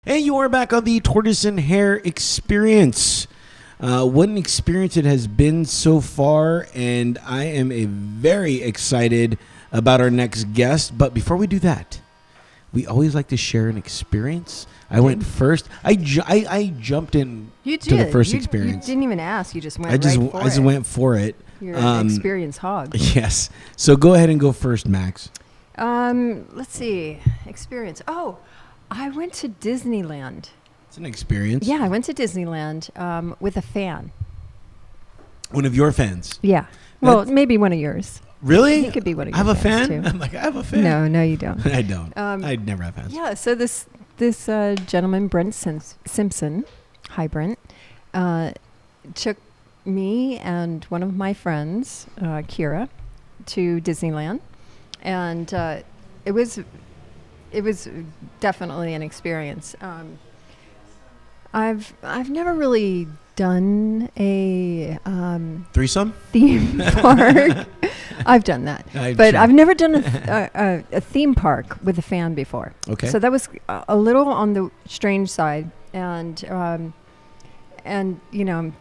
Hey, you are back on the Tortoise and Hare experience. What an experience it has been so far, and I am very excited about our next guest. But before we do that, we always like to share an experience. I went first. I jumped in to the first experience. You didn't even ask. You just went I just went for it. You're an experienced hog. Yes. So go ahead and go first, Max. Let's see. Experience. Oh, I went to Disneyland. It's an experience. Yeah, I went to Disneyland with a fan. One of your fans. Yeah. Well, maybe one of yours. Really? He could be one of I have your a fan? too. I'm like, I have a fan. No, you don't. I don't. I'd never have fans. Yeah, so this gentleman, Brent Simpson, hi Brent, took me and one of my friends, Kira, to Disneyland. And it was definitely an experience. I've never really done a threesome theme park. I've done that, but I've never done a theme park with a fan before. Okay. So that was a little on the strange side, and you know,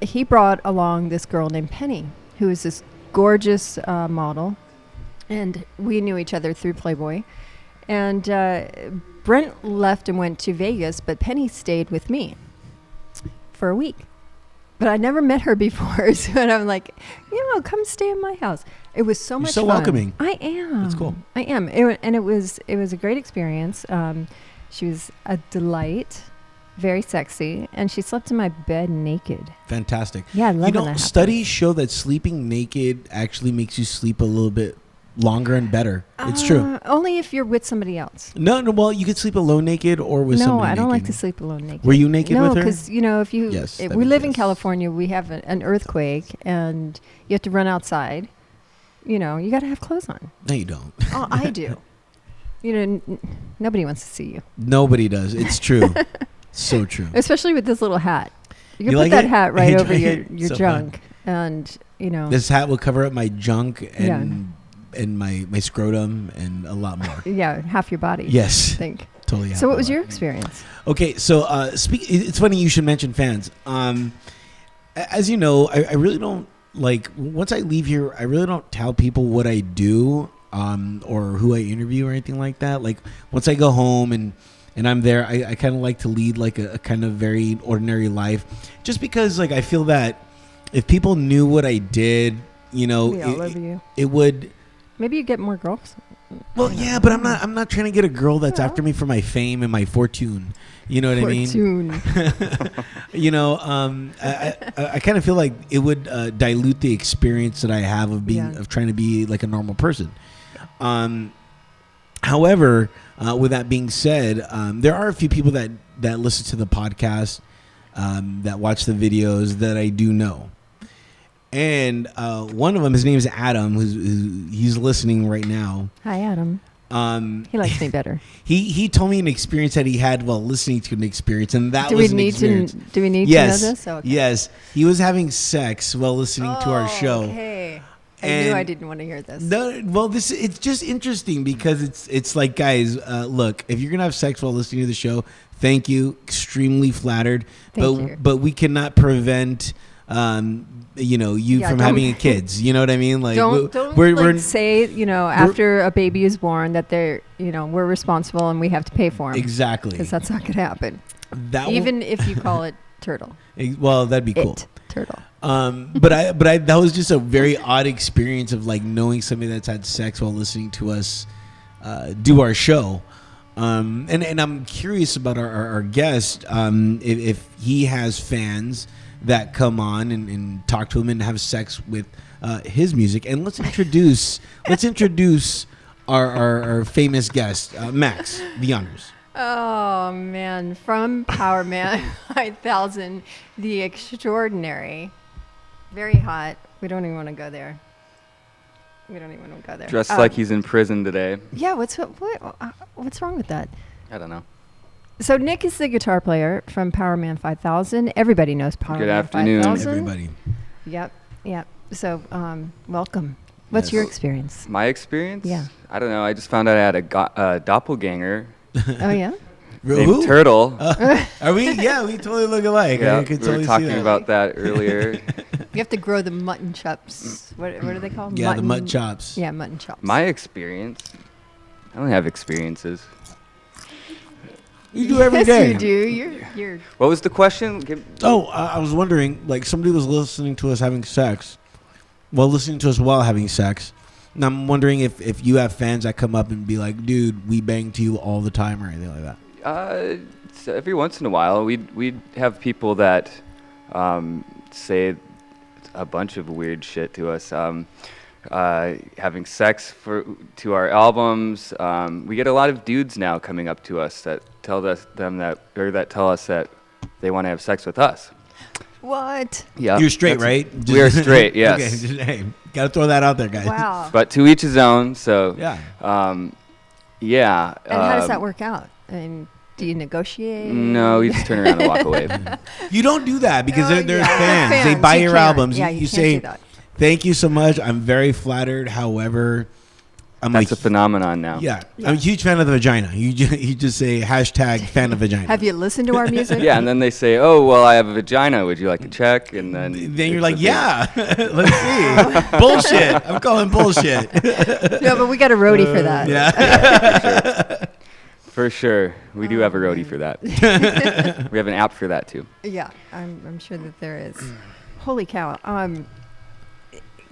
he brought along this girl named Penny, who is this gorgeous model, and we knew each other through Playboy. And Brent left and went to Vegas, but Penny stayed with me for a week. But I never met her before, so I'm like, come stay in my house. It was so much fun. You're so welcoming. I am. That's cool. I am, and it was a great experience. She was a delight, very sexy, and she slept in my bed naked. Fantastic. Yeah, I love when that studies show that sleeping naked actually makes you sleep a little bit longer and better. It's true. Only if you're with somebody else. No. Well, you could sleep alone naked or with somebody naked. No, I don't like to sleep alone naked. Were you naked with her? No, because if you, yes, we live in California, we have an earthquake, and you have to run outside. You got to have clothes on. No, you don't. Oh, I do. Nobody wants to see you. Nobody does. It's true. So true. Especially with this little hat. You can put like that hat right over your so junk, fun. And this hat will cover up my junk and my scrotum and a lot more. Yeah, half your body. Yes. I think. Totally. So what was your experience? Okay, so it's funny you should mention fans. As you know, I really don't once I leave here, I really don't tell people what I do or who I interview or anything like that. Like once I go home and I'm there, I kind of like to lead like a kind of very ordinary life, just because I feel that if people knew what I did, it would. Maybe you get more girls. Well, yeah, but I'm not trying to get a girl that's after me for my fame and my fortune. You know what I mean? I kind of feel like it would dilute the experience that I have of trying to be like a normal person. However, with that being said, there are a few people that listen to the podcast, that watch the videos that I do know. And one of them, his name is Adam, he's listening right now. Hi, Adam. He likes me better. He told me an experience that he had while listening to an experience, and that do was we need an experience. Do we need to know this? Okay. Yes. He was having sex while listening to our show. Okay. I knew I didn't want to hear this. No, well, it's just interesting because it's like, guys, look, if you're gonna have sex while listening to the show, thank you, extremely flattered. Thank you. But we cannot prevent. You from having kids. You know what I mean? Like, don't say, after a baby is born that they're, we're responsible and we have to pay for them. Exactly. Because that's not going to happen. Even if you call it turtle. Well, that'd be cool. Turtle. But I that was just a very odd experience of knowing somebody that's had sex while listening to us do our show. And I'm curious about our guest, if he has fans that come on and talk to him and have sex with his music. And let's introduce our famous guest, Max. The honors. Oh man, from Power Man 5000, the extraordinary, very hot. We don't even want to go there. Dressed like he's in prison today. Yeah, what's wrong with that? I don't know. So Nick is the guitar player from Power Man 5000. Everybody knows Power Man 5000. Good afternoon, everybody. Yep. So welcome. What's your experience? My experience? Yeah. I don't know. I just found out I had a doppelganger. Oh, yeah? named Who? Turtle. Are we? Yeah, we totally look alike. Yeah, I could we totally were see talking that. about that earlier. You have to grow the mutton chops. What are they called? Yeah, the mutton chops. Yeah, mutton chops. My experience. I don't have experiences. You do every yes, day. you do. You're. What was the question? Oh, I was wondering, like, somebody was listening to us having sex. Well, listening to us while having sex. And I'm wondering if you have fans that come up and be like, dude, we bang to you all the time or anything like that. So every once in a while, we'd have people that say a bunch of weird shit to us. Having sex to our albums. We get a lot of dudes now coming up to us that tell us that they want to have sex with us. What? Yeah, You're straight, right? We are straight. Yes. Okay, hey, gotta throw that out there, guys. Wow. But to each his own. So Yeah. Yeah. And how does that work out? I mean, do you negotiate? No, we just turn around and walk away. You don't do that because Oh, they're yeah. fans. They buy You your can't. albums. Yeah, you can't say, do that. thank you so much. I'm very flattered. However, I'm That's a like, phenomenon now. yeah, I'm a huge fan of the vagina. You just say hashtag fan of vagina. Have you listened to our music? Yeah, and then they say, "Oh, well, I have a vagina. Would you like to check?" And then Then you're it's like, a thing. yeah, let's see. Bullshit. I'm calling bullshit. No, but we got a roadie for that. Yeah. For sure. We do have a roadie for that. We have an app for that too. Yeah, I'm sure that there is. Holy cow.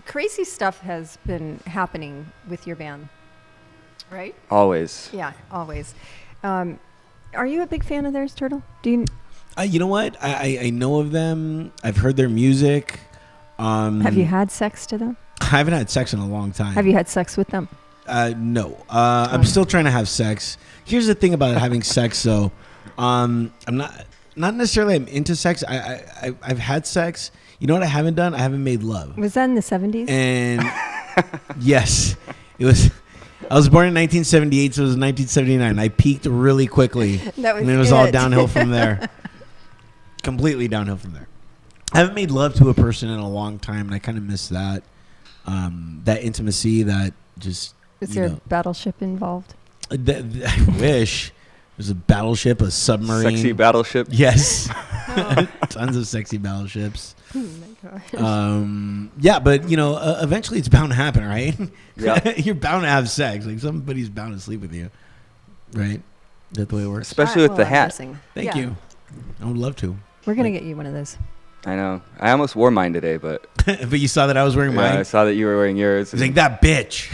Crazy stuff has been happening with your band, right? Always. Yeah, always. Are you a big fan of theirs, Turtle? Do you You know what? I know of them. I've heard their music. have you had sex to them? I haven't had sex in a long time. Have you had sex with them? No. I'm still trying to have sex. Here's the thing about having sex, though. I'm not necessarily I'm into sex. I've had sex. You know what I haven't done? I haven't made love. Was that in the 70s? And yes, it was. I was born in 1978, so it was 1979. I peaked really quickly, That was and it was all it. downhill from there. Completely downhill from there. I haven't made love to a person in a long time, and I kind of miss that. That intimacy, that just. Is there a battleship involved? I wish. There's a battleship, a submarine. Sexy battleship. Yes. Tons of sexy battleships. Oh my gosh. Yeah, but eventually it's bound to happen, right? Yeah. You're bound to have sex. Like somebody's bound to sleep with you, right? Is that the way it works? Especially with the I'm hat. guessing. Thank Yeah. you. I would love to. We're going to get you one of those. I know. I almost wore mine today, but But you saw that I was wearing yeah, I mine. saw that you were wearing yours. I was like, that bitch.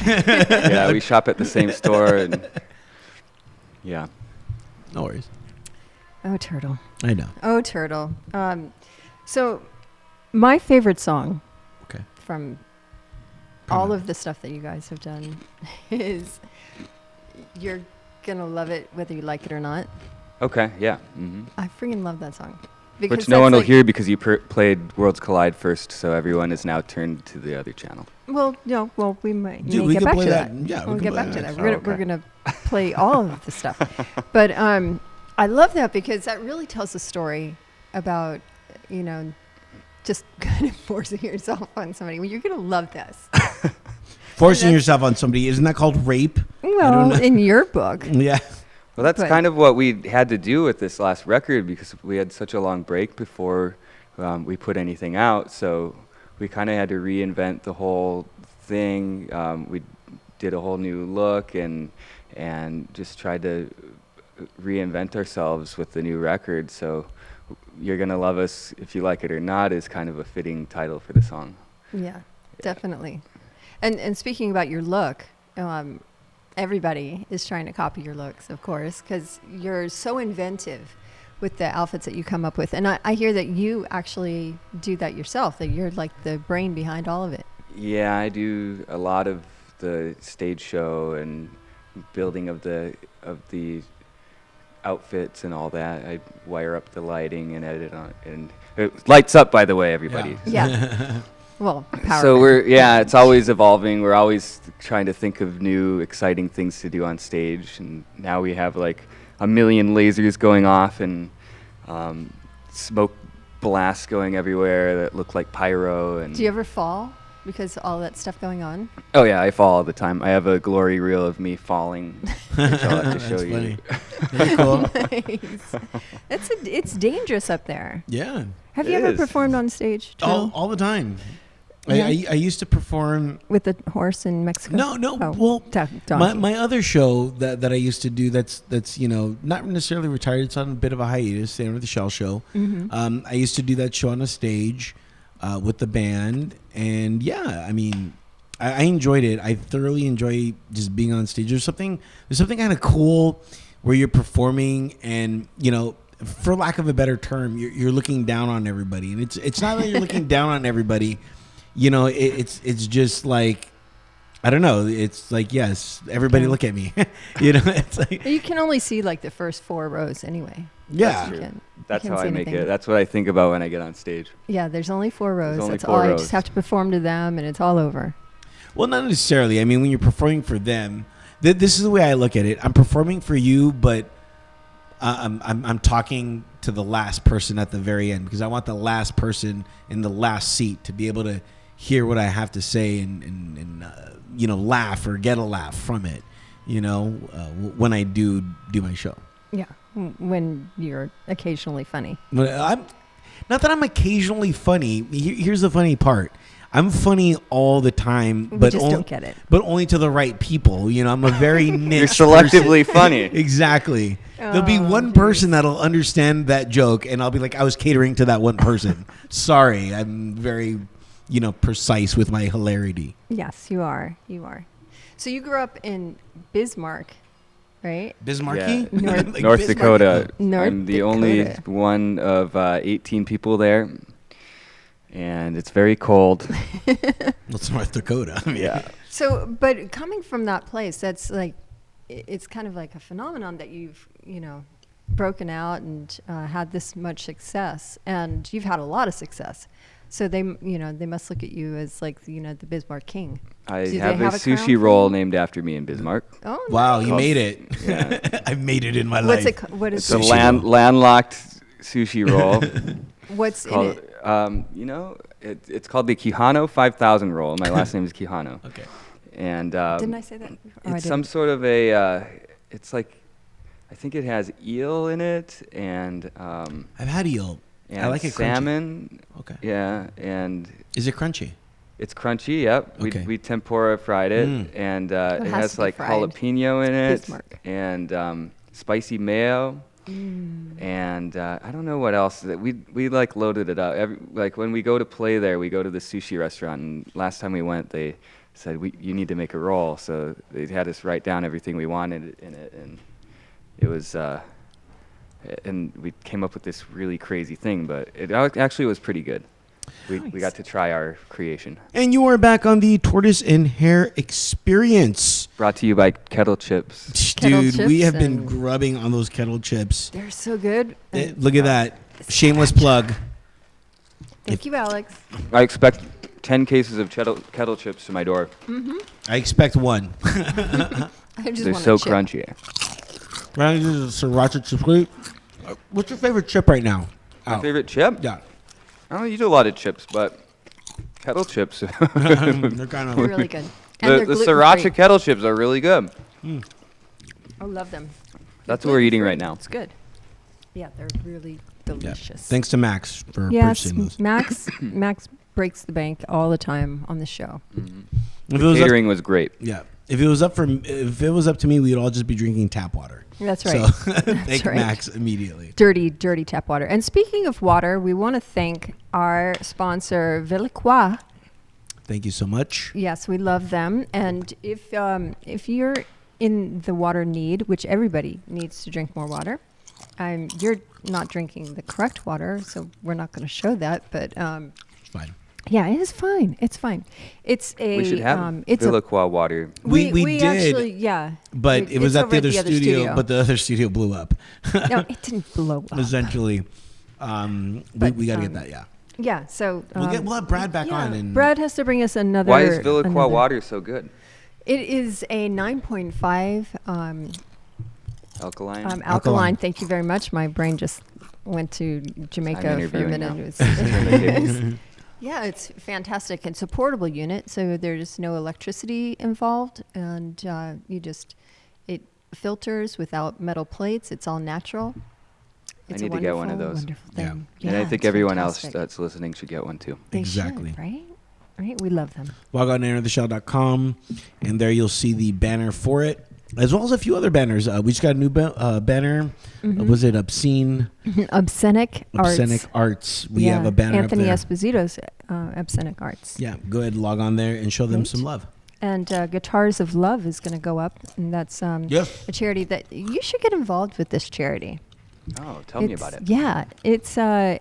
Yeah, we shop at the same store, and yeah. No worries. Oh, Turtle. I know. Oh, Turtle. So my favorite song Okay. from Come all on. of the stuff that you guys have done is You're Gonna Love It Whether You Like It or Not. Okay. Yeah. hmm I freaking love that song. Which no one will hear because you played Worlds Collide first, so everyone is now turned to the other channel. Well, no, we might Dude, may we get can back play to that. that. Yeah, we we'll can get play back to that. that. Oh, We're okay. gonna play all of the stuff. But I love that because that really tells a story about, just kind of forcing yourself on somebody. Well, you're gonna love this. Forcing yourself on somebody, isn't that called rape? Well, in your book. Yeah. Well, that's But- kind of what we had to do with this last record because we had such a long break before we put anything out. So we kind of had to reinvent the whole thing. We did a whole new look and just tried to reinvent ourselves with the new record. So You're Gonna Love Us If You Like It or Not is kind of a fitting title for the song. Yeah, definitely. And speaking about your look, everybody is trying to copy your looks, of course, because you're so inventive with the outfits that you come up with. And I hear that you actually do that yourself, that you're like the brain behind all of it. Yeah, I do a lot of the stage show and building of the outfits and all that. I wire up the lighting and edit on, and it lights up, by the way, everybody. Yeah. Well, power. So band. it's always evolving. We're always trying to think of new, exciting things to do on stage. And now we have like a million lasers going off and smoke blasts going everywhere that look like pyro. And Do you ever fall because of all that stuff going on? Oh yeah, I fall all the time. I have a glory reel of me falling, which I'll have to show That's you. funny. Very cool. Nice. It's dangerous up there. Yeah. Have It you ever is. performed on stage? Jill? All the time. Yeah. I used to perform. With the horse in Mexico? No. Oh, Well, donkey. my other show that I used to do that's not necessarily retired. It's on a bit of a hiatus. Stand with the Shell Show. Mm-hmm. I used to do that show on a stage with the band, and yeah, I mean, I enjoyed it. I thoroughly enjoy just being on stage. There's something kind of cool where you're performing, and for lack of a better term, you're looking down on everybody, and it's not that you're looking down on everybody. It's just like, I don't know. It's like, yes, everybody Yeah. look at me. It's like, You can only see like the first 4 rows anyway. yeah. true. You That's can't how see I make anything. it. That's what I think about when I get on stage. Yeah, there's only 4 rows. only That's 4 all. I rows. just have to perform to them, and it's all over. Well, not necessarily. I mean, when you're performing for them, this is the way I look at it. I'm performing for you, but I'm talking to the last person at the very end, because I want the last person in the last seat to be able to hear what I have to say and laugh or get a laugh from it. When I do my show. Yeah, when you're occasionally funny. But I'm not that I'm occasionally funny. Here's the funny part. I'm funny all the time, We but just don't get it. But only to the right people. I'm a very niche. You're selectively funny. Exactly. There'll be Oh, one geez. person that'll understand that joke, and I'll be like, I was catering to that one person. Sorry, I'm very, precise with my hilarity. Yes, you are. You are. So you grew up in Bismarck, right? Bismarcky? Yeah. North- Like North Bismarck? Dakota. North I'm the only Dakota. one of 18 people there, and it's very cold. That's North Dakota. I mean, Yeah. So, but coming from that place, that's like, it's kind of like a phenomenon that you've, broken out and had this much success, and you've had a lot of success. So they must look at you as like, the Bismarck King. I Do they have a have a crown sushi for roll you? named after me in Bismarck. Oh, Wow, you Called- made it. Yeah. I made it in my What's life. it? What is It's a Sushi it? roll. landlocked sushi roll. What's in called, it? it's called the Quijano 5000 roll. My last name is Quijano. Okay. And Didn't I say that? Or I it's some didn't? sort of a, it's like, I think it has eel in it and I've had eel. and I like it crunchy. salmon. Okay. Yeah, and Is it crunchy? it's crunchy. Yep. Okay. We tempura fried it, Mm. and It it has has to be like fried. jalapeno in it Bismarck. and spicy mayo. And I don't know what else. That we like loaded it up. Like when we go to play there, we go to the sushi restaurant. And last time we went, they said you need to make a roll. So they had us write down everything we wanted in it, and it was. And we came up with this really crazy thing, but it actually was pretty good. We Nice. got to try our creation. And you are back on the Tortoise and Hare experience. Brought to you by Kettle Chips. Kettle Dude, we chips have been and- grubbing on those kettle chips. They're so good. Look at that. Shameless plug. Thank you, Alex. I expect 10 cases of kettle chips to my door. I expect one. I just They're want so a chip. crunchy. Right, this is a sriracha chip. What's your favorite chip right now? My Al? favorite chip? Yeah. I don't eat a lot of chips, but kettle chips. They're kind They're of. really good. And the they're the gluten-free. sriracha kettle chips are really good. I love them. That's what we're eating right now. It's good. Yeah, they're really Yeah. delicious. Thanks to Max for Yes, purchasing those. Max breaks the bank all the time on the show. If it was up, Catering was great. yeah. If it was up to me, we'd all just be drinking tap water. That's right. So thank right. Max immediately. Dirty tap water. And speaking of water, we want to thank our sponsor, Villiqua. Thank you so much. Yes, we love them. And if you're in the water need, which everybody needs to drink more water, you're not drinking the correct water, so we're not going to show that. But It's fine. yeah, it is fine. It's fine. It's a We should have it's a Villiqua water. We did, actually, yeah. But it was it's at the over other studio, but the other studio blew up. no, it didn't blow up. Essentially, But, we got to get that. Yeah. Yeah, so We'll have Brad back on. And Brad has to bring us another. Why is Villiqua another- water so good? It is a 9.5 Alkaline? alkaline. Alkaline. Thank you very much. My brain just went to Jamaica for a interviewing minute. now. It was- Turn the tables. Yeah, it's fantastic. It's a portable unit, so there's no electricity involved, and it filters without metal plates. It's all natural. It's need to get one of those. Wonderful thing. And I think it's everyone else fantastic. that's listening should get one too. They Exactly. should, right? Right, we love them. Log on to entertheshell.com, and there you'll see the banner for it, as well as a few other banners. We just got a new banner. Was it Obscene? Obscenic Arts. Obscenic Arts. We have a banner Anthony up there. Esposito's Obscenic Arts. Yeah, go ahead, log on there and show them some love. And Guitars of Love is going to go up, and that's a charity that you should get involved with. This charity. Oh, tell me about it. Yeah, it's I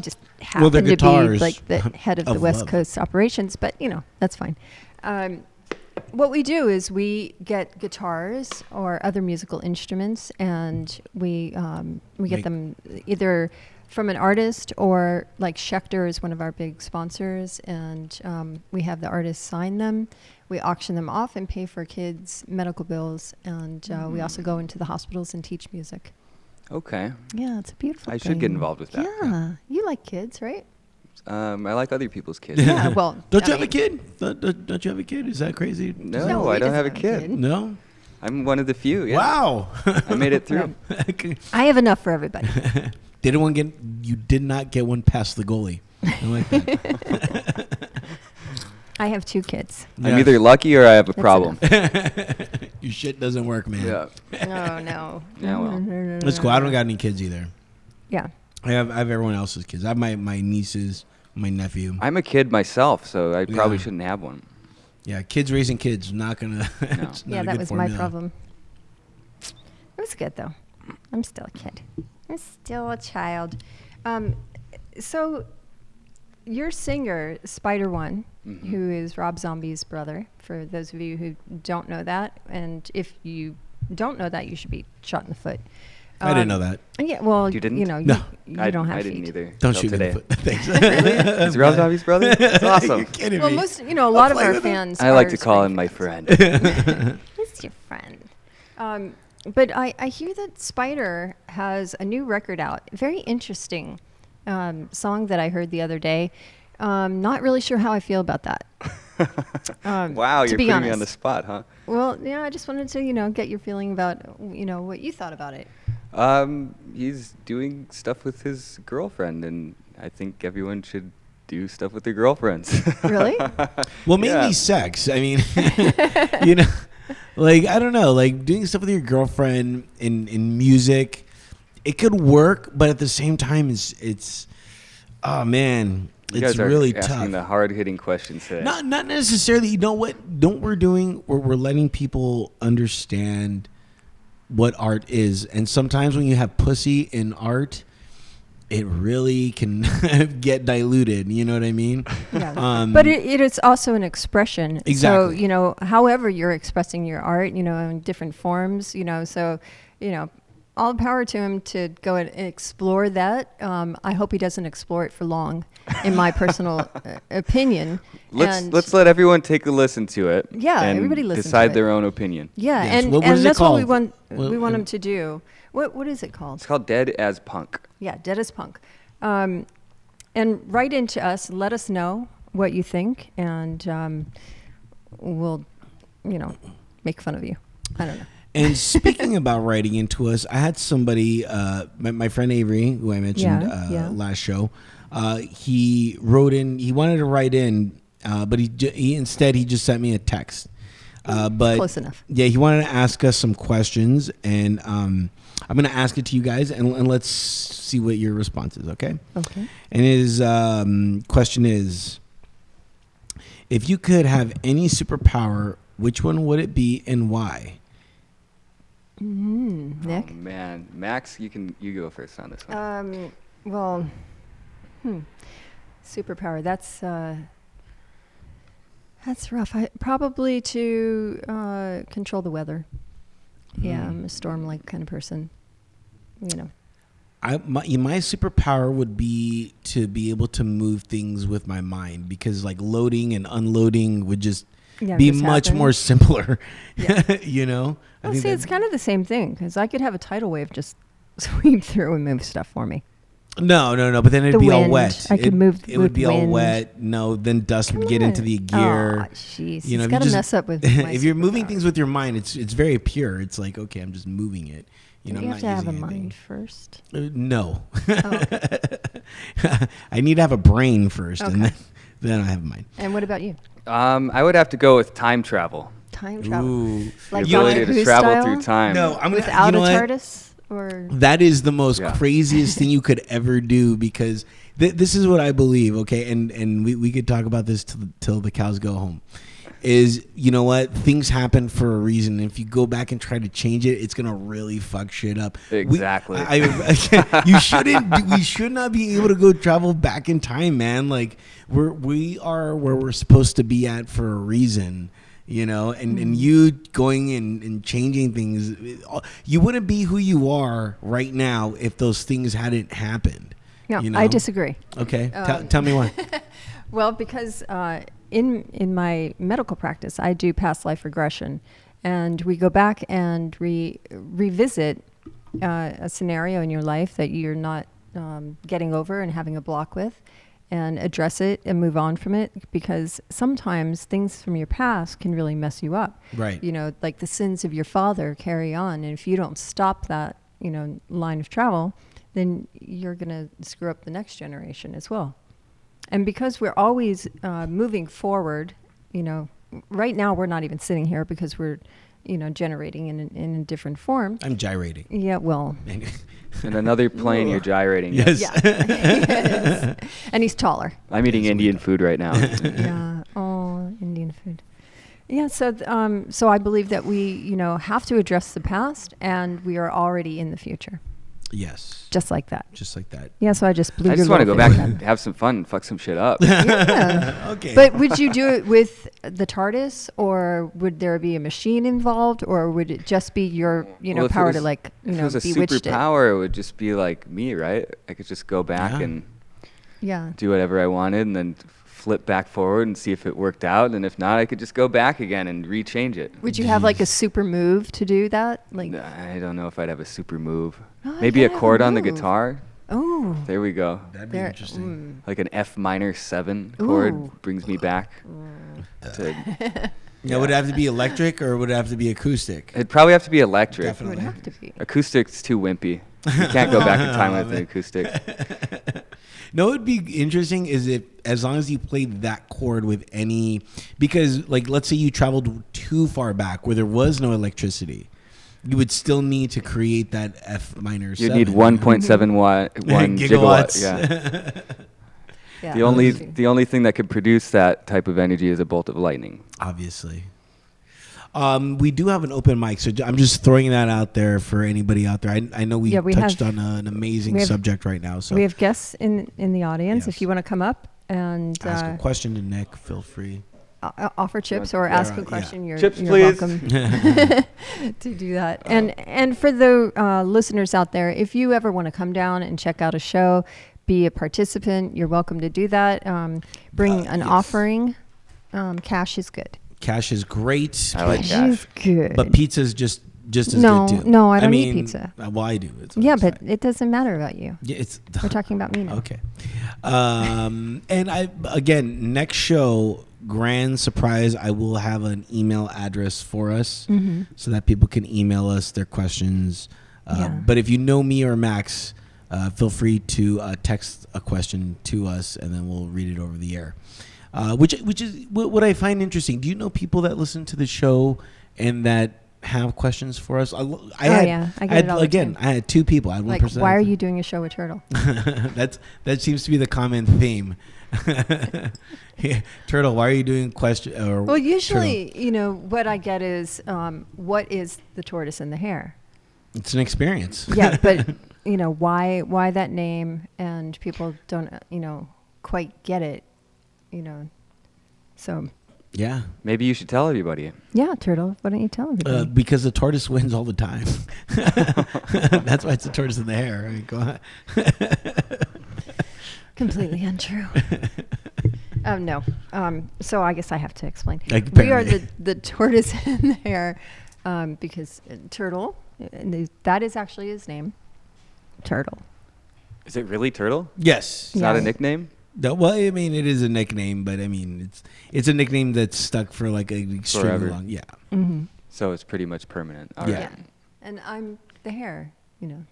just happen to be guitars like the head of the West love. Coast operations, but that's fine. What we do is we get guitars or other musical instruments, and we get them either from an artist, or like Schecter is one of our big sponsors, and we have the artist sign them. We auction them off and pay for kids' medical bills, and we also go into the hospitals and teach music. Okay. Yeah, it's a beautiful I thing. should get involved with that. Yeah, you like kids, right? I like other people's kids. Yeah, well. Don't you have a kid? Don't you have a kid? Is that crazy? No, he I don't have a doesn't kid. No? I'm one of the few. Yeah. Wow. I made it through. I have enough for everybody. You did not get one past the goalie. I like that. I have 2 kids. I'm either lucky or I have a problem. Your shit doesn't work, man. Yeah. No. Yeah, well. That's cool. I don't got any kids either. Yeah. I have everyone else's kids. I have my nieces, my nephew. I'm a kid myself, so I probably Yeah. shouldn't have one. Yeah, kids raising kids, not gonna. it's not Yeah, a that good was formula. my problem. It was good, though. I'm still a kid. I'm still a child. So your singer, Spider One, who is Rob Zombie's brother, for those of you who don't know that, and if you don't know that, you should be shot in the foot. I didn't know that. Yeah, well, You didn't? know, No. you I don't have I feet. didn't either. Don't till shoot me today. in the foot. Thanks. Is Rob Zombie's brother? That's awesome. You're kidding Well, me. most, a lot of play our with him. fans. I like are to call Spring him my fans. friend. Who's your friend? But I hear that Spider has a new record out. Very interesting song that I heard the other day. Not really sure how I feel about that. Wow, to you're be putting honest. me on the spot, huh? Well, yeah, I just wanted to, get your feeling about, what you thought about it. He's doing stuff with his girlfriend, and I think everyone should do stuff with their girlfriends. Really? Well, mainly Yeah. sex. I mean, you know, like, I don't know, like doing stuff with your girlfriend in music, it could work, but at the same time, it's oh man, You it's guys are really asking tough. the hard-hitting questions today. Not necessarily. You know what? Don't we're doing? We're letting people understand what art is, and sometimes when you have pussy in art, it really can get diluted. You know what I mean? Yeah. But it is also an expression. Exactly. So, however you're expressing your art, in different forms, so, all the power to him to go and explore that. I hope he doesn't explore it for long, in my personal opinion. Let's let everyone take a listen to it. Yeah, and everybody listen to decide it. their own opinion. Yeah, Yes. and, What and is it that's what we called? want. We want him to do. What is it called? It's called Dead as Punk. Yeah, Dead as Punk. And write into us. Let us know what you think, and we'll, make fun of you. I don't know. And speaking about writing into us, I had somebody, my friend Avery, who I mentioned last show. He wrote in. He wanted to write in, but he instead just sent me a text. But Close enough. Yeah, he wanted to ask us some questions, and I'm going to ask it to you guys, and let's see what your response is. Okay. Okay. And his question is: if you could have any superpower, which one would it be, and why? Nick? Oh, man. Max, you go first on this one. Superpower. That's rough. Probably to control the weather. Yeah, I'm a storm-like kind of person. My superpower would be to be able to move things with my mind, because like loading and unloading would just be just much happen. more simpler. Yeah. I Well, think see, it's kind of the same thing, because I could have a tidal wave just sweep through and move stuff for me. No. But then it'd The be all wind. wet. I could move It would with be all wind. wet. No, then dust would Come get into on. the gear. Oh, jeez. You know, He's if you got to just- mess up with my if you're moving superpower. things with your mind, it's very pure. It's like, okay, I'm just moving it. You know, You I'm have to not have a using anything. mind first. No. Oh, okay. I need to have a brain first, and Okay. then I have a mind. And what about you? I would have to go with time travel. Time travel. Ooh. Like the You know ability Doctor to Who travel style? through time. No, I'm gonna, Without you know a what? TARDIS? Or That is the most Yeah. craziest thing you could ever do, because this is what I believe, okay? And we could talk about this till the cows go home. Is, you know what? Things happen for a reason. If you go back and try to change it, it's going to really fuck shit up. Exactly. You shouldn't. We should not be able to go travel back in time, man. Like, we are where we're supposed to be at for a reason. You know, and you going and changing things, you wouldn't be who you are right now if those things hadn't happened. no, you know? I disagree. Okay, Um, tell me why. Well, because in my medical practice, I do past life regression, and we go back and revisit a scenario in your life that you're not getting over and having a block with, and address it and move on from it, because sometimes things from your past can really mess you up. Right. You know, like the sins of your father carry on, and if you don't stop that, line of travel, then you're going to screw up the next generation as well. And because we're always moving forward, right now we're not even sitting here because we're, generating in a different form. I'm gyrating. Yeah, well, In another plane, you're gyrating. Yes. yeah. Yes. And he's taller. I'm eating Indian food right now. Yeah. Oh, Indian food. Yeah. So I believe that we, have to address the past, and we are already in the future, Yes. just like that. Just like that. Yeah. So I just blew I your just want to little go back finger. and have some fun and fuck some shit up. Yeah. Okay. But would you do it with the TARDIS, or would there be a machine involved, or would it just be your, Well, if it power was- to If it was a bewitched it? superpower, it would just be like me, right? I could just go back Yeah. and Yeah. do whatever I wanted and then flip back forward and see if it worked out. And if not, I could just go back again and rechange it. Would you have like a super move to do that? Like, I don't know if I'd have a super move. Oh, I Maybe a gotta have a chord on the move. guitar. oh, There we go. That'd be there. interesting. Like an F minor 7 Ooh. chord brings me back to. Now, would it have to be electric or would it have to be acoustic? It'd probably have to be electric. It would Definitely. have to be. Acoustic's too wimpy. You can't go back in time with an acoustic. No, it'd be interesting is if, as long as you played that chord with any, because like, let's say you traveled too far back where there was no electricity, you would still need to create that F minor You'd 7. need 1.71 gigawatt. Yeah. Yeah. The only thing that could produce that type of energy is a bolt of lightning. Obviously. We do have an open mic, so I'm just throwing that out there for anybody out there. I know we touched on an amazing subject right now. So we have guests in the audience. Yes. If you want to come up and ask a question to Nick, feel free. offer chips or Yeah, ask a yeah. question, you're Chips, please. welcome to do that. And for the listeners out there, if you ever want to come down and check out a show, be a participant, you're welcome to do that. Bring an yes. offering. Cash is good. Cash is great, I like but, cash. Is good. but pizza's just as No, good too. no, I don't eat pizza. Well, I do. It's Yeah, it's but fine. it doesn't matter about you. Yeah, it's We're talking about me now. okay. And again, next show, grand surprise, I will have an email address for us so that people can email us their questions. Yeah. But if you know me or Max, feel free to text a question to us, and then we'll read it over the air. Which is what I find interesting. Do you know people that listen to the show and that have questions for us? I get it all the time. I had two people. I had one Like, person. why are you doing a show with Turtle? That seems to be the common theme. Yeah. Turtle, why are you doing question? Or Well, usually, what I get is, what is the tortoise and the hare? It's an experience. Yeah, but why that name? And people don't, quite get it. So Yeah. Maybe you should tell everybody. yeah, Turtle. Why don't you tell everybody? Because the tortoise wins all the time. That's why it's the tortoise and the hare. Right? Go on. Completely untrue. No. So I guess I have to explain. Like, We are apparently. the tortoise and the hare because Turtle, and that is actually his name, Turtle. Is it really Turtle? Yes. It's not a Yeah. nickname? Well, I mean, it is a nickname, but I mean, it's a nickname that's stuck for like an extremely Forever. long. Yeah. Mm-hmm. So it's pretty much permanent. All Yeah. right. And I'm the hare,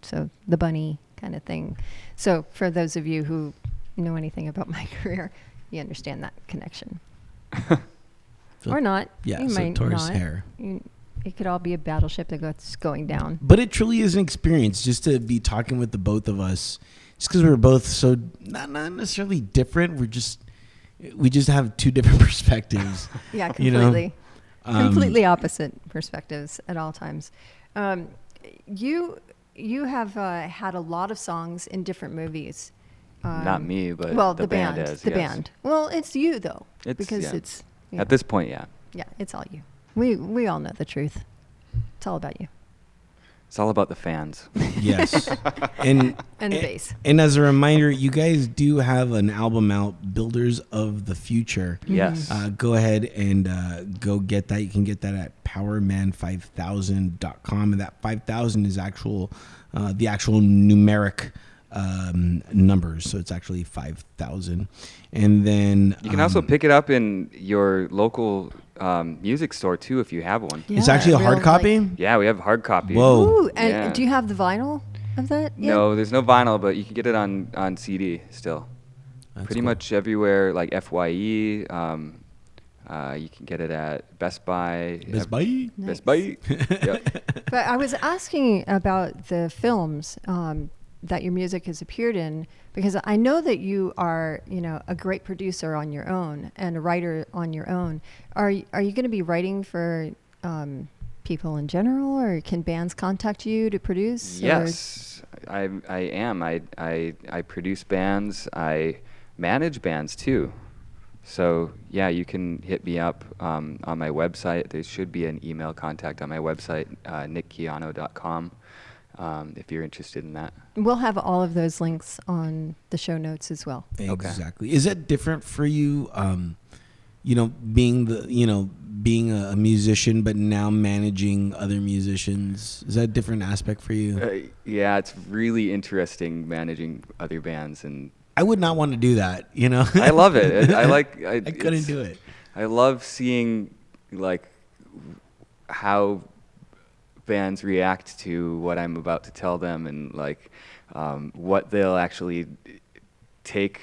so the bunny kind of thing. So for those of you who know anything about my career, you understand that connection. So- Or not. Yeah. You So might Tortoise not. Hare. It could all be a battleship that's going down. But it truly is an experience just to be talking with the both of us, just because we're both so not necessarily different. We just have two different perspectives. Yeah, You know? completely. Um, Completely opposite perspectives at all times. You have had a lot of songs in different movies. Not me, but Well, the band has, the yes. band. Well, it's you though, It's- because yeah. it's At this point, yeah. yeah, it's all you. We all know the truth. It's all about you It's all about the fans. Yes. And and the bass. And as a reminder, you guys do have an album out, Builders of the Future. Yes. Go ahead and go get that. You can get that at powerman5000.com. And that 5,000 is the actual numeric numbers. So it's actually 5,000. And then You can also pick it up in your local music store too if you have one. it's actually a real, hard like- copy. Yeah, we have hard copy. Whoa. Ooh, and Yeah. do you have the vinyl of that? yet? No, there's no vinyl, but you can get it on CD still. That's Pretty cool. much everywhere, like FYE. You can get it at Best Buy. Best Buy. Best Buy. Yep. But I was asking about the films that your music has appeared in, because I know that you are, a great producer on your own and a writer on your own. Are you going to be writing for people in general, or can bands contact you to produce? or- Yes, I am. I produce bands. I manage bands too. So yeah, you can hit me up on my website. There should be an email contact on my website, nickquijano.com, if you're interested in that. We'll have all of those links on the show notes as well. Exactly. Is that different for you? Being a musician, but now managing other musicians. Is that a different aspect for you? Yeah, it's really interesting managing other bands, and I would not want to do that. I love it. I couldn't do it. I love seeing like how bands react to what I'm about to tell them, and like what they'll actually take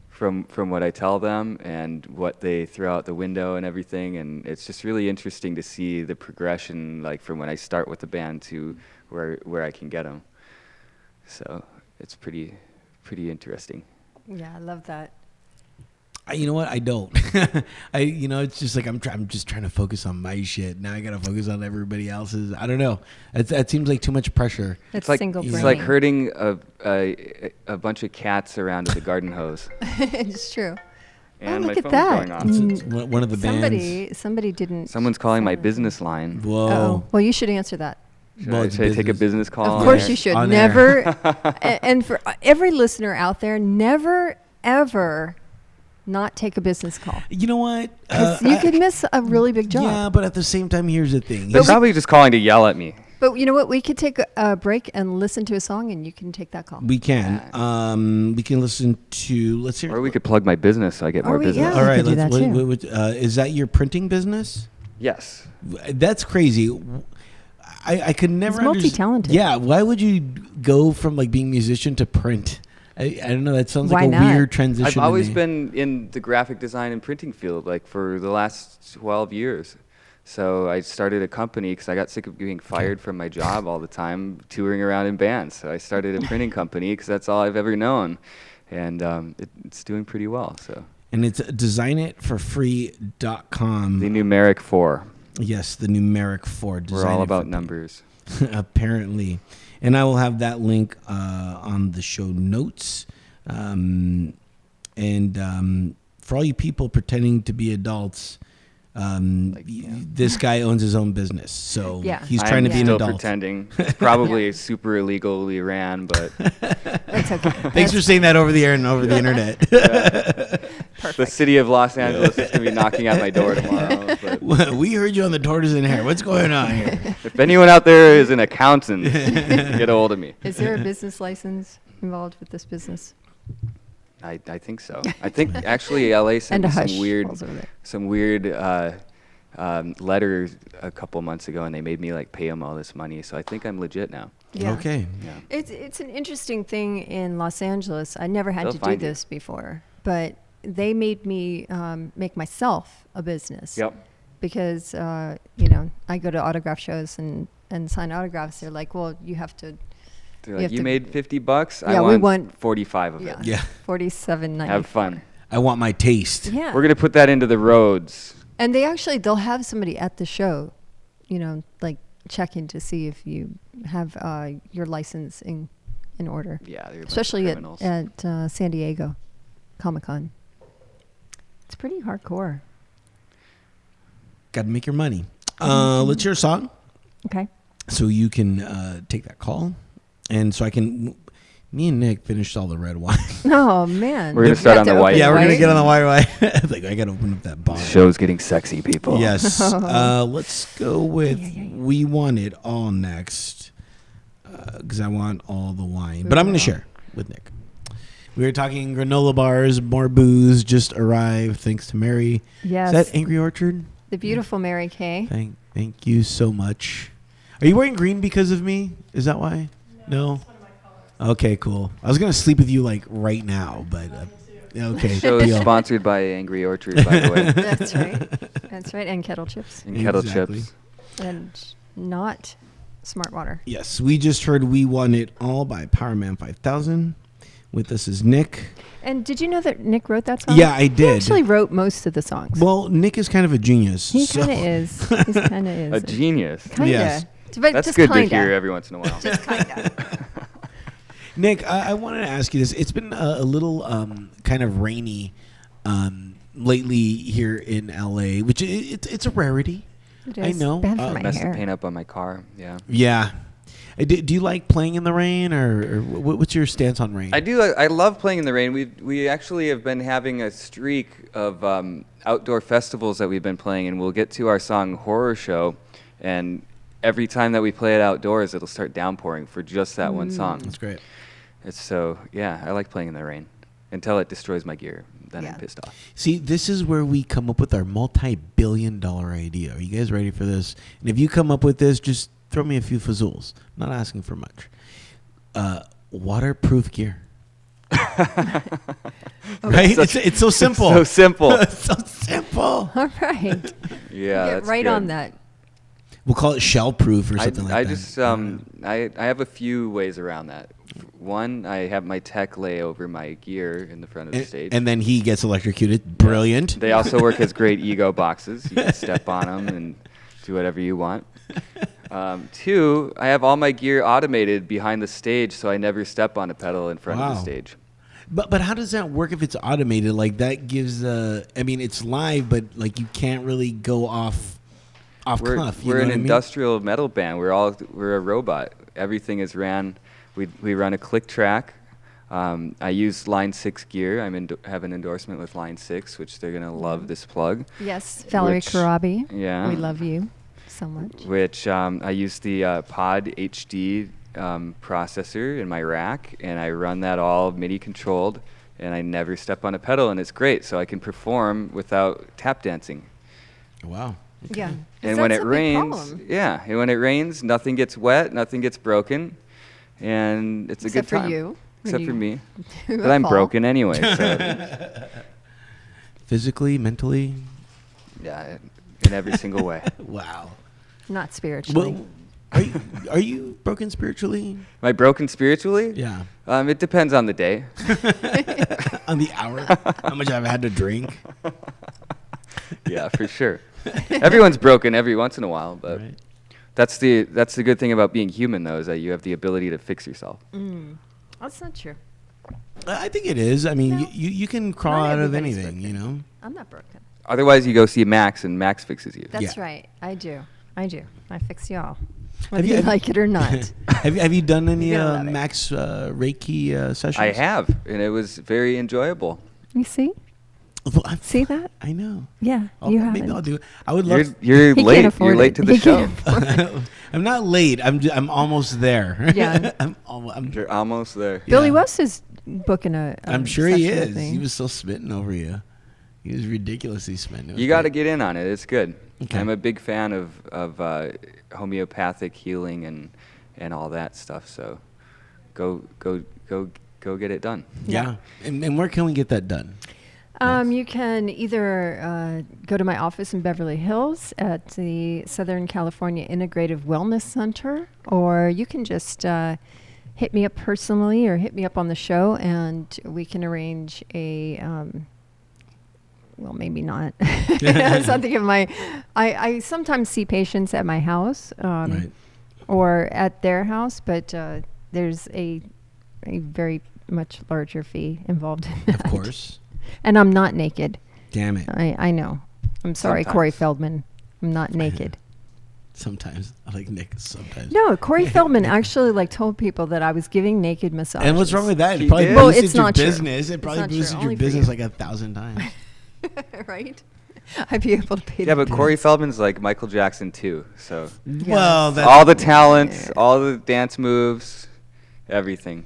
from what I tell them, and what they throw out the window and everything. And it's just really interesting to see the progression, like from when I start with the band to where I can get them. So it's pretty interesting. Yeah, I love that. You know what? I don't. It's just like I'm just trying to focus on my shit. Now I gotta focus on everybody else's. I don't know. That seems like too much pressure. It's like single it's brain. like herding a bunch of cats around with a garden hose. It's true. And look my at phone's that. going off. It's one of the bands. Somebody didn't. Someone's calling my silence business line. Whoa. Oh, well, you should answer that. Should I take a business call? Of on course air? you should. On Never. And for every listener out there, never, ever not take a business call. You know what? 'Cause you could miss a really big job. Yeah, but at the same time, here's the thing. They're probably just calling to yell at me. But you know what? We could take a break and listen to a song, and you can take that call. We can. We can listen to. Let's hear. Or we could plug my business so I get more business. yeah. All right. we could do Let's. that too. Is that your printing business? Yes. That's crazy. I could never. He's multi-talented. Yeah. Why would you go from like being a musician to print? I don't know. That sounds Why like a not? weird transition. I've to always me. been in the graphic design and printing field, like for the last 12 years. So I started a company because I got sick of being fired from my job all the time, touring around in bands. So I started a printing company because that's all I've ever known. And it's doing pretty well. So And it's designitforfree.com. the numeric 4. Yes, the numeric 4. We're all about numbers. Apparently. And I will have that link on the show notes. For all you people pretending to be adults, this guy owns his own business. So Yeah. he's trying to be an still adult. pretending. It's probably super illegally ran, but That's okay. Thanks for saying that over the air and over the internet. the city of Los Angeles is going to be knocking at my door tomorrow. But We heard you on the Tortoise The Hare. What's going on here? if anyone out there is an accountant, get a hold of me. Is there a business license? involved with this business. I think so. I think actually LA sent And a me hush some falls over there. weird letter a couple months ago, and they made me like pay them all this money. So I think I'm legit now. Yeah. Okay. Yeah. It's an interesting thing in Los Angeles. I never had They'll to do find you. this before, but they made me make myself a business. Yep. Because you know, I go to autograph shows and sign autographs. They're like, well, you have to. They're You like, have you to- made $50. Yeah, I we want want 45 of Yeah. it. Yeah. $47.94. Have fun. I want my taste. Yeah. We're gonna put that into the roads. And they'll have somebody at the show, you know, like checking to see if you have your license in order. Yeah, they're a bunch of Especially criminals. at San Diego Comic-Con. It's pretty hardcore. Got to make your money. Let's hear a song Okay. so you can take that call. And so I can, me and Nick finished all the red wine. Oh, man. We're gonna You start have on to the white. open Yeah, we're going to white? get on the white wine. Like, I got to open up that bottle. Show's getting sexy, people. Yes. Let's go with We Want It All next. Because I want all the wine. But I'm going to share with Nick. We were talking granola bars, more booze just arrived thanks to Mary. Yes. Is that Angry Orchard? The beautiful Mary Kay. Thank you so much. Are you wearing green because of me? Is that why? No. Okay, cool. I was gonna sleep with you like right now, but okay. Show is deal. sponsored by Angry Orchard, by the way, That's right. That's right. And kettle chips. and kettle Exactly. chips. And not smart water. Yes, we just heard "We Want It All" by Powerman 5000. With us is Nick. And did you know that Nick wrote that song? Yeah, I He did. actually wrote most of the songs. Well, Nick is kind of a genius. He so- kind of is. He kind of is. A genius. Kinda. Yes. But That's just good kinda. to hear every once in a while. Just kind of. Nick, I wanted to ask you this. It's been a little kind of rainy lately here in LA, which it's a rarity. It I is know. bad for my Messed the hair. paint up on my car. Yeah. Yeah. Do you like playing in the rain, or what's your stance on rain? I do. I love playing in the rain. We actually have been having a streak of outdoor festivals that we've been playing, and we'll get to our song "Horror Show," and every time that we play it outdoors, it'll start downpouring for just that one song. That's great. It's so yeah. I like playing in the rain until it destroys my gear. Then Yeah. I'm pissed off. See, this is where we come up with our multi-billion-dollar idea. Are you guys ready for this? And if you come up with this, just throw me a few fazools. I'm not asking for much. Waterproof gear. Right? It's so simple. So simple. It's so simple. All right. Yeah. Get that's right good. on that. We'll call it shell-proof or something like I that. just I have a few ways around that. One, I have my tech lay over my gear in the front of the stage. and then he gets electrocuted. Brilliant. They also work as great ego boxes. You can step on them and do whatever you want. Two, I have all my gear automated behind the stage, so I never step on a pedal in front of the Wow. stage. But how does that work if it's automated? Like that gives I mean, it's live, but like you can't really go off cuff. You We're know an what I mean? industrial metal band. We're a robot. Everything is ran. We run a click track. I use Line 6 gear. Have an endorsement with Line 6, which they're gonna love this plug. Yes, Valerie Which- Karabi. Yeah. We love you so much. Which I use the Pod HD processor in my rack, and I run that all MIDI controlled, and I never step on a pedal, and it's great. So I can perform without tap dancing. Wow. Yeah. And when it rains, and when it rains, nothing gets wet, nothing gets broken, and it's Except a good for time. you. Except for me, Who but I'm fall. broken anyway. So Physically, mentally. yeah, in every single way. Wow. Not spiritually. Well, are you broken spiritually? Am I broken spiritually? Yeah. It depends on the day. On the hour, how much I've had to drink. Yeah, for sure. Everyone's broken every once in a while, but Right. that's the good thing about being human, though, is that you have the ability to fix yourself. That's not true. I think it is. I mean, No. you can crawl Not out of everybody's anything, you know. I'm not broken. Otherwise, you go see Max, and Max fixes you. That's Yeah. right. I do. I fix y'all. Have Whether you- you like it or not. have you done any You're gonna love it. Max Reiki sessions? I have, and it was very enjoyable. You see? Well, See that? I know. Yeah, Maybe haven't. I'll do it. I would love. You're He can't late. afford You're late it. to the He show. can't I'm not late. I'm almost there. Yeah. I'm You're almost there. Billy Yeah. West is booking a I'm sure he session with is. me. He was so smitten over you. He was ridiculously smitten. It was You got to great. get in on it. It's good. Okay. I'm a big fan of homeopathic healing and all that stuff. So go get it done. Yeah. And where can we get that done? You can either go to my office in Beverly Hills at the Southern California Integrative Wellness Center, or you can just hit me up personally or hit me up on the show, and we can arrange a, well, maybe not. Something of my, I sometimes see patients at my house Right. or at their house, but there's a very much larger fee involved in that. Of course. And I'm not naked. Damn it. I know. I'm sorry, Sometimes. Corey Feldman. I'm not naked. Sometimes. I like Nick sometimes. No, Corey Feldman actually told people that I was giving naked massages. And what's wrong with that? He It probably did? Well, boosted it's your not true. business. It It's probably not true. boosted Only your for business you. like 1,000 times. Right? I'd be able to pay Yeah, the but Corey Feldman's like Michael Jackson too. So Well, that's all the talents, all the dance moves, everything.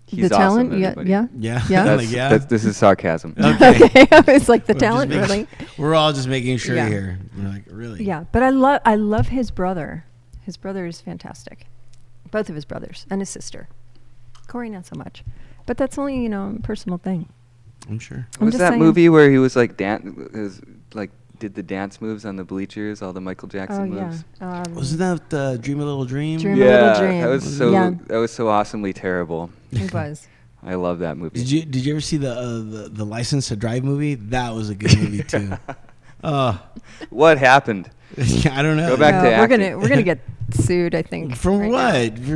He's the awesome. talent. Everybody. Yeah. yeah. Yeah. That's, yeah. this is sarcasm. Okay. Okay. I was like, the We're just talent, making- really? We're all just making sure Yeah. here. We're like, really? Yeah. But I love his brother. His brother is fantastic. Both of his brothers and his sister. Corey, not so much. But that's only, a personal thing. I'm sure. I'm Was just that saying. movie where he was like did the dance moves on the bleachers, all the Michael Jackson Oh, moves? yeah. Wasn't that Dream a Little Dream? Dream a Little Dream. That was so awesomely terrible. It was. I love that movie. Did you ever see the License to Drive movie? That was a good movie too. What happened? I don't know. Go back to we're acting. gonna get sued, I think. For right what? now.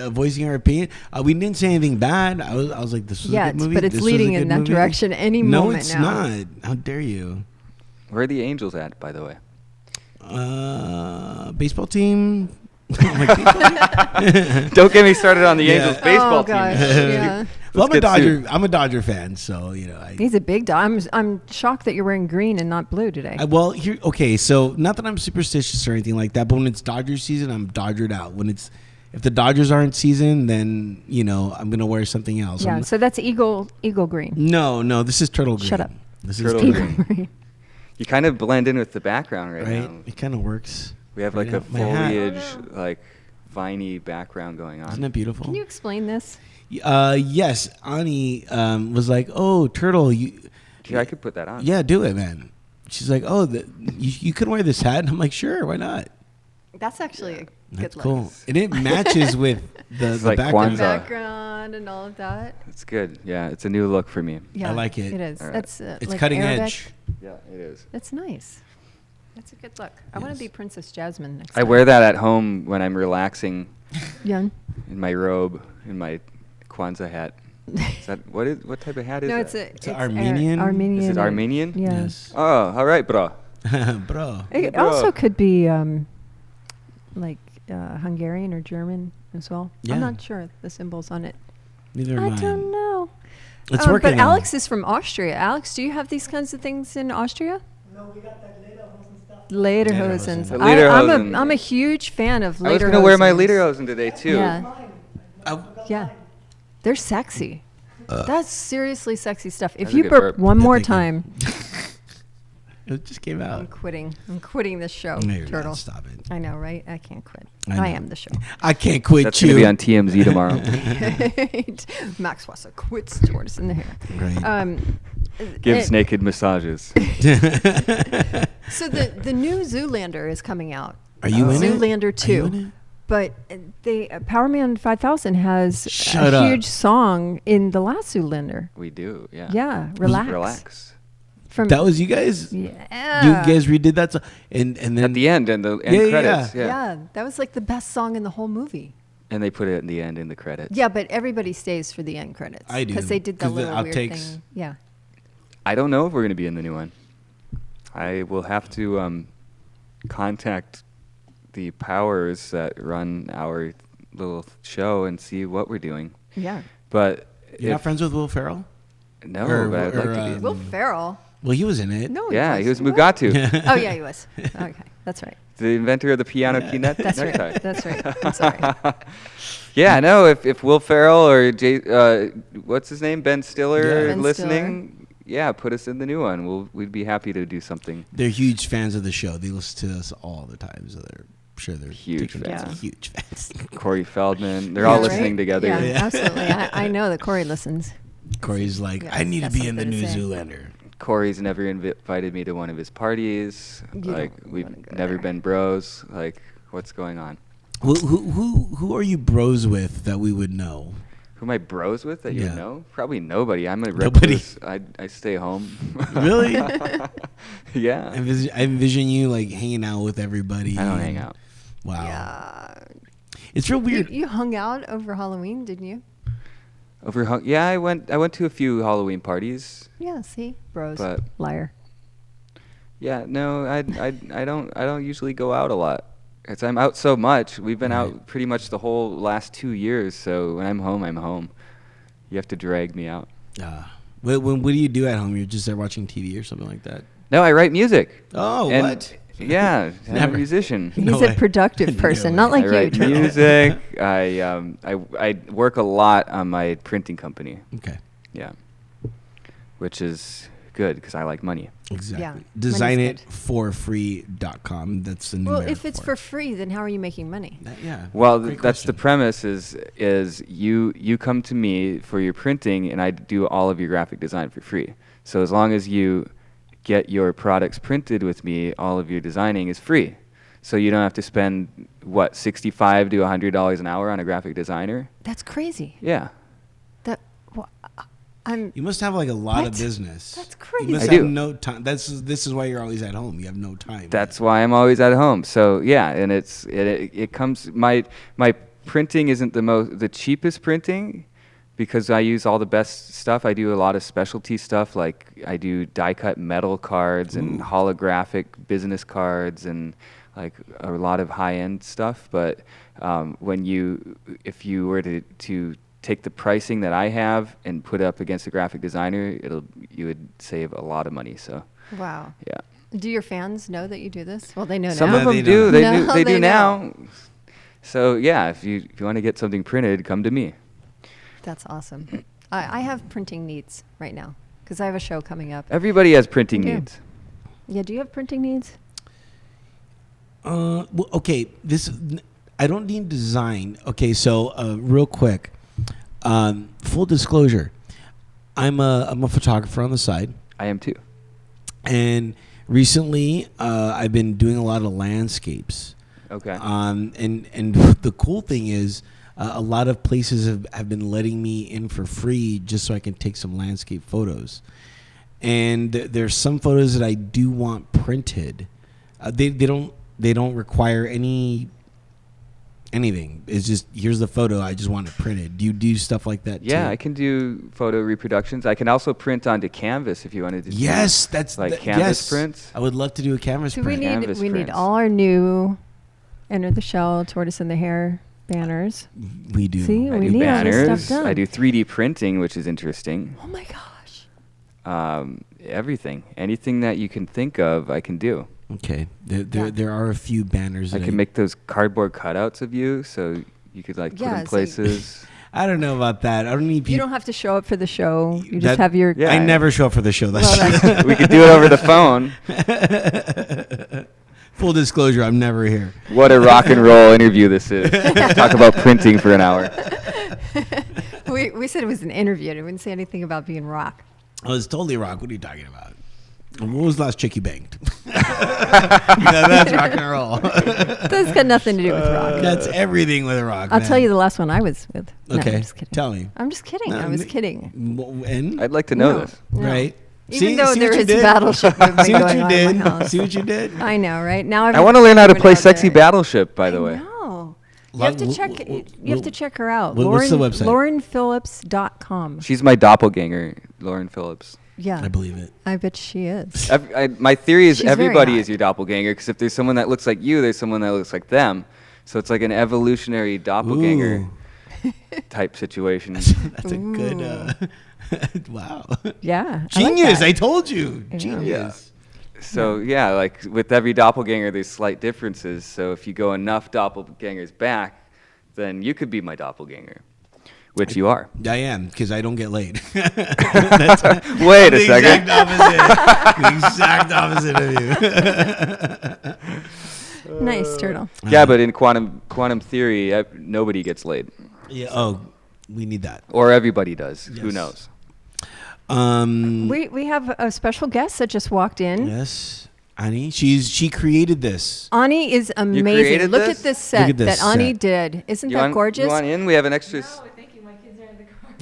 For voicing our opinion? We didn't say anything bad. I was like, this was a Yeah, good movie. but it's This was a leading good in that movie. direction any No, moment it's now. not. How dare you? Where are the Angels at, by the way? Baseball team. Don't get me started on the Yeah. Angels baseball Oh, gosh, team. yeah. Well, I'm a get Dodger. sued. I'm a Dodger fan, so He's a big dog. I'm shocked that you're wearing green and not blue today. Well, here, okay. So, not that I'm superstitious or anything like that, but when it's Dodgers season, I'm Dodgered out. If the Dodgers aren't season, then I'm gonna wear something else. Yeah, so that's eagle green. No, this is turtle green. Shut up. This Turtle is green. green. You kind of blend in with the background right, right? now. It kind of works. We have right like a now. My hat. foliage, like viney background going on. Isn't that beautiful? Can you explain this? Yes, Ani was like, "Oh, turtle, you." Yeah, I could put that on. Yeah, do it, man. She's like, "Oh, you can wear this hat," and I'm like, "Sure, why not?" That's actually a That's good cool, look. and it matches with the It's like background. Kwanzaa. Background and all of that. It's good. Yeah, it's a new look for me. Yeah, like it. It is. All right. That's It's like cutting Arabic. edge. Yeah, it is. That's nice. That's a good look. I want Yes. to be Princess Jasmine next I time. wear that at home when I'm relaxing Young. in my robe, in my Kwanzaa hat. Is that what type of hat is No, that? it's Armenian? Armenian. Is it Armenian? Yeah. Yes, Oh, all right, bro. bro. It Bro. also could be like Hungarian or German as well. Yeah. I'm not sure the symbols on it. Neither am I don't know. It's working. But now. Alex is from Austria. Alex, do you have these kinds of things in Austria? No, we got that lederhosen stuff. Lederhosen. Lederhosen. Lederhosen. I'm a huge fan of lederhosen. I was gonna wear my lederhosen today too. Yeah. Mine. I- Yeah. They're sexy. That's seriously sexy stuff. If That's a you good burp burp. one Yeah, more thank you. time, It just came I'm out. quitting. I'm quitting this show, No, you're not. Turtle. Stop it. I know, right? I can't quit. I know. I am the show. I can't quit That's you. gonna be on TMZ tomorrow. Max Wassa quits Tortoise in the Hare. Right. Gives it- naked massages. So the new Zoolander is coming out. Are you in it? Zoolander Are you in 2. it? But they Powerman 5000 has Shut a up. huge song in the last Zoolander. We do, yeah. Yeah, relax. Relax. From That was you guys. yeah. You guys redid that song, and then At the end and the end Yeah, yeah, credits. yeah. Yeah. That was like the best song in the whole movie. And they put it in the end in the credits. Yeah, but everybody stays for the end credits. I do, Because they did the 'cause the little weird outtakes. thing. Yeah. I don't know if we're gonna be in the new one. I will have to contact the powers that run our little show and see what we're doing. Yeah. But you're not if- friends with Will Ferrell. no, or- but I'd like or, to be. Will Ferrell. Well, he was in it. No, Yeah, he was What? Mugatu, Oh yeah, he was. Okay, that's right. the inventor of the piano key That's necktie. right. That's right. I'm sorry. Yeah, no. If Will Ferrell or what's his name, Ben Stiller, Yeah. Ben listening, yeah, put us in the new one. We'd be happy to do something. They're huge fans of the show. They listen to us all the time, so they're sure they're Huge taking fans. us huge fans. Corey Feldman, they're Yeah, all right? listening together. Yeah, Yeah. absolutely. I know that Corey listens. Corey's like, Yeah, I need to got be in the something new to say. Zoolander. Corey's never invited me to one of his parties. You Like don't we've wanna go never there. been bros. Like what's going on? Who are you bros with that we would know? Who am I bros with that you Yeah. know? Probably nobody. I'm a Nobody. recluse. I stay home. Really? Yeah. I envision you like hanging out with everybody. I don't hang out. Wow. Yeah. It's real weird. You hung out over Halloween, didn't you? Yeah, I went to a few Halloween parties. Yeah. See, bros, But- liar. Yeah, no, I don't usually go out a lot. It's I'm out so much. We've been Right. out pretty much the whole last 2 years. So when I'm home, I'm home. You have to drag me out. What do you do at home? You're just there watching TV or something like that? No, I write music. Oh, And what? Yeah, I'm a Never. musician. He's No a way. productive No person, way. not like I you. write Turtle. music. I work a lot on my printing company. Okay. Yeah, which is good because I like money. Exactly. Yeah, money's Designitforfree.com. That's the new. Well, if it's for free, then how are you making money? Yeah. Well, great that's the question. premise. Is you come to me for your printing, and I do all of your graphic design for free. So as long as you get your products printed with me, all of your designing is free. So you don't have to spend what $65 to $100 an hour on a graphic designer. That's crazy. Yeah. That well, I'm. You must have like a lot of What? business. That's You crazy. must I have do. no time. This is why you're always at home. You have no time. That's why I'm always at home. So yeah, and it comes my printing isn't the cheapest printing because I use all the best stuff. I do a lot of specialty stuff like I do die cut metal cards and Ooh. holographic business cards and like a lot of high end stuff. But if you were to take the pricing that I have and put it up against a graphic designer, you would save a lot of money. So Wow. yeah. Do your fans know that you do this? Well, they know Some now. of No, them they do. don't. They No, do. They they do know. now. So yeah, if you want to get something printed, come to me. That's awesome. I have printing needs right now because I have a show coming up. Everybody has printing Yeah. needs. Yeah. Do you have printing needs? Well, okay. I don't need design. Okay, so real quick, full disclosure, I'm a photographer on the side, I am too. and recently I've been doing a lot of landscapes. Okay. And the cool thing is, a lot of places have been letting me in for free just so I can take some landscape photos. And there's some photos that I do want printed. They don't require anything. It's just here's the photo. I just want it printed. Do you do stuff like that? Yeah, too? I can do photo reproductions. I can also print onto canvas if you wanted to. Yes, that's like th- canvas yes. prints. I would love to do a canvas So we print. need Canvas we need prints. all our new Enter the Shell, Tortoise and the Hare banners. We do. See? I We do need all this stuff banners. done. I do 3D printing, which is interesting. Oh my gosh. Everything, anything that you can think of, I can do. Okay. Yeah. There are a few banners. I that can make those cardboard cutouts of you, so you could like Yeah, put in so- places. I don't know about that. I don't need people. You don't have to show up for the show. You That- just have your. Yeah. I never show up for the show. That's Well, We could do it over the phone. full disclosure. I'm never here. What a rock and roll interview this is. Talk about printing for an hour. we said it was an interview. I didn't say anything about being rock. Oh, it's totally rock. What are you talking about? What was the last chick you banged? Yeah, that's rock and roll. That's got nothing to do with rock. That's everything with rock. I'll man. tell you the last one I was with. No, Okay, I'm just kidding. tell me. I'm just kidding. No, I was me- kidding. And I'd like to know No. this. No. right. Even though see there what you is did? battleship movement See what going you on in did? my house. See what you did? I know, right? Now I want to learn how to play Sexy Battleship, by the way. No. You Lo- have to w- check. w- You have to check her out. what's the website? LaurenPhillips.com. She's my doppelganger, Lauren Phillips. Yeah, I believe it. I bet she is. My theory is She's very everybody hot. is your doppelganger, because if there's someone that looks like you, there's someone that looks like them. So it's like an evolutionary doppelganger. Ooh. type situation. That's a good. Wow. Yeah. Genius! I I like told you. Yeah. Genius. So yeah, like with every doppelganger, there's slight differences. So if you go enough doppelgangers back, then you could be my doppelganger, which you are. I am, because I don't get laid. Wait a The second. exact opposite of you. Nice turtle. Yeah, but in quantum theory, nobody gets laid, Yeah. Oh, we need that. or everybody does. Who Yes. knows? We have a special guest that just walked in. Yes, Annie. She created this. Ani is amazing. created Look this? at this set Look at this that Ani set. did. Isn't You that want, gorgeous? You want in? We have an extra.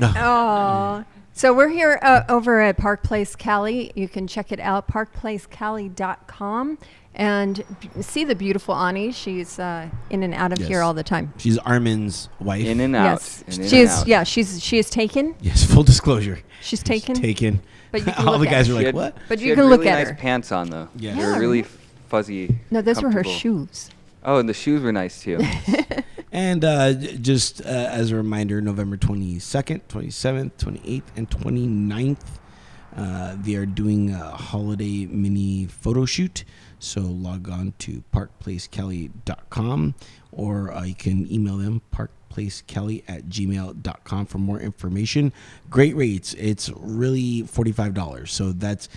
Oh, so we're here over at Park Place Cali. You can check it out, parkplacecali.com, and see the beautiful Ani. She's in and out of Yes. here all the time. She's Armin's wife. In and out. Yes, in and she is. out. Yeah, she is taken. Yes, full disclosure. She's taken. Taken. But you can all look the at guys her. were She like, had- "What?" But she you had can look really at nice her. pants on though. Yeah. They were really fuzzy. No, those were her comfortable. shoes. Oh, and the shoes were nice too. And just as a reminder, November 22nd, 27th, 28th, and 29th, they are doing a holiday mini photo shoot. So log on to parkplacecali.com, or you can email them, parkplacekelly@gmail.com, for more information. Great rates. It's really $45. So that's,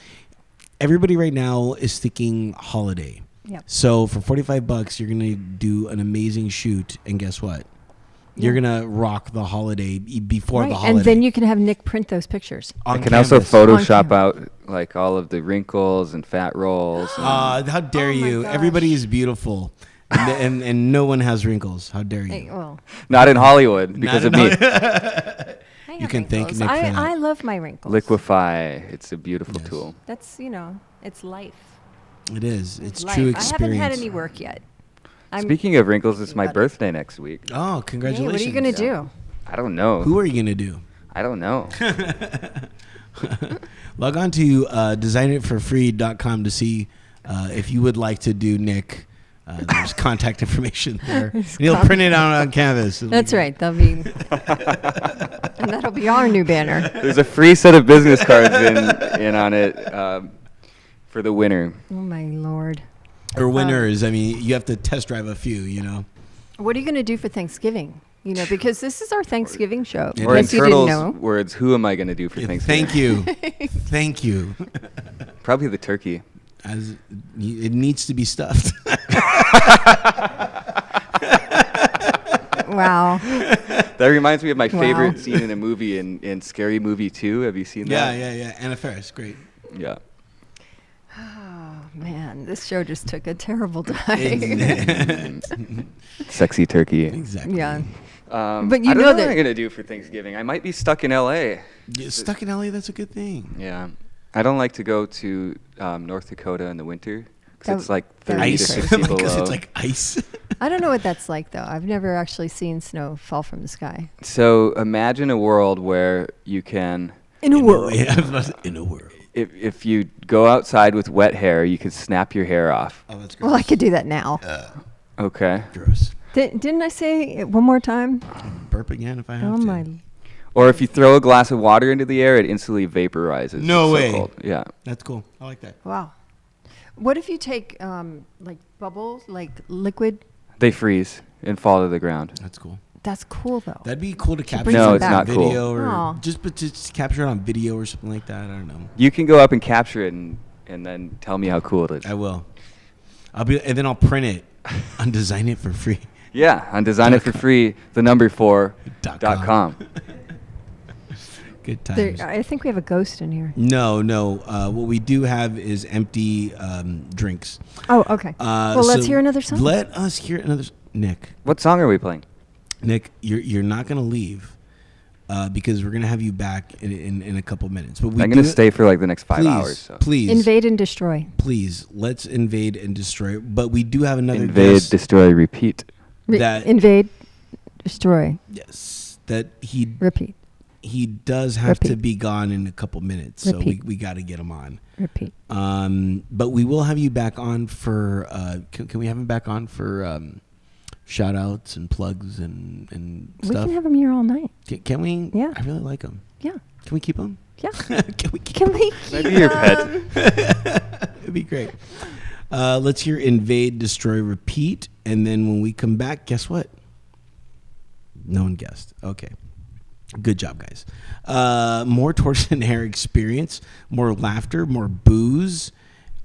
everybody right now is thinking holiday. Yep. So for $45, you're gonna do an amazing shoot, and guess what? You're gonna rock the holiday before the holiday. And then you can have Nick print those pictures. on I can also canvas. Photoshop canvas. out like all of the wrinkles and fat rolls. and- How dare Oh my you? gosh. Everybody is beautiful, and no one has wrinkles. How dare Hey, you? well, not in Hollywood because of Not me. in- I You have can thank wrinkles. Nick for that. I love my wrinkles. Liquify. It's a beautiful Yes. tool. That's it's life. It is. It's Life. true I experience. haven't had any work yet. Speaking of wrinkles, it's my about it. birthday next week. Oh, Hey, congratulations! what are you gonna do? I don't know. Who are you gonna do? I don't know. Log on to designitforfree.com to see if you would like to do Nick. There's contact information there. And he'll print it out on canvas. It'll That's be- right. That'll be, and that'll be our new banner. There's a free set of business cards in on it for the winner. Oh my lord! Or winners. I mean, you have to test drive a few. You know. What are you gonna do for Thanksgiving? Because this is our Thanksgiving show. Or Or in Unless you didn't Turtles' know. words, who am I going to do for Thanksgiving? Thank you. Thank you. Probably the turkey. As it needs to be stuffed. Wow. That reminds me of my Wow. favorite scene in a movie in Scary Movie 2. Have you seen that? Yeah. Anna Faris, great. Yeah. Oh man, this show just took a terrible dive. Sexy turkey. Exactly. Yeah. But you I don't know know that- what I'm going to do for Thanksgiving. I might be stuck in L.A. Yeah, stuck in LA, that's a good thing. Yeah. I don't like to go to North Dakota in the winter because That- it's like that would 30 be to Ice. 60 below. Because it's like ice. I don't know what that's like though. I've never actually seen snow fall from the sky. So imagine a world where you can, In a world. Yeah, I was about to say, in a world. if you go outside with wet hair, you could snap your hair off. Oh, that's gross. Well, I could do that now. Okay. Gross. Didn't I say it one more time? Burp again if I have Oh to. my. Or if you throw a glass of water into the air, it instantly vaporizes. No It's so way. cold. Yeah. That's cool. I like that. Wow. What if you take like bubbles, like liquid? They freeze and fall to the ground. That's cool. That's cool though. That'd be cool to capture. brings No, it it's back. not cool. Video or Aw. just capture it on video or something like that. I don't know. You can go up and capture it and then tell me how cool it is. I will. And then I'll print it on Design It for Free. Yeah, on Design It for Free, the number 4 Dot dot com. com. Good There, times. I think we have a ghost in here. No. What we do have is empty drinks. Oh, okay. Well, let's hear another song. Let us hear another. Nick, What song are we playing? you're not gonna leave because we're gonna have you back in a couple minutes. But we I'm going to do- stay for like the next 5 please, hours. So. Please, Invade and destroy. please, let's invade and destroy. But we do have another Invade, guest destroy, repeat. That- Invade, destroy, yes, that he repeat, does have to Repeat. be gone in a couple minutes, so Repeat. we got to get him on. repeat. But we will have you back on for. Can we have him back on for shout outs and plugs and We stuff? can have them here all night. Can we? Yeah. I really like them. Yeah. Can we keep them? Yeah. Can we keep Can we? Maybe your pet. It'd be great. Let's hear Invade, Destroy, Repeat. And then when we come back, guess what? No one guessed. Okay. Good job, guys. More Tortoise the Hare experience, more laughter, more booze.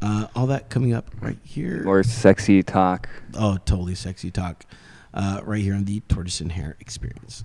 All that coming up right here. More sexy talk. Oh, totally sexy talk. Right here on the Tortoise and Hare experience.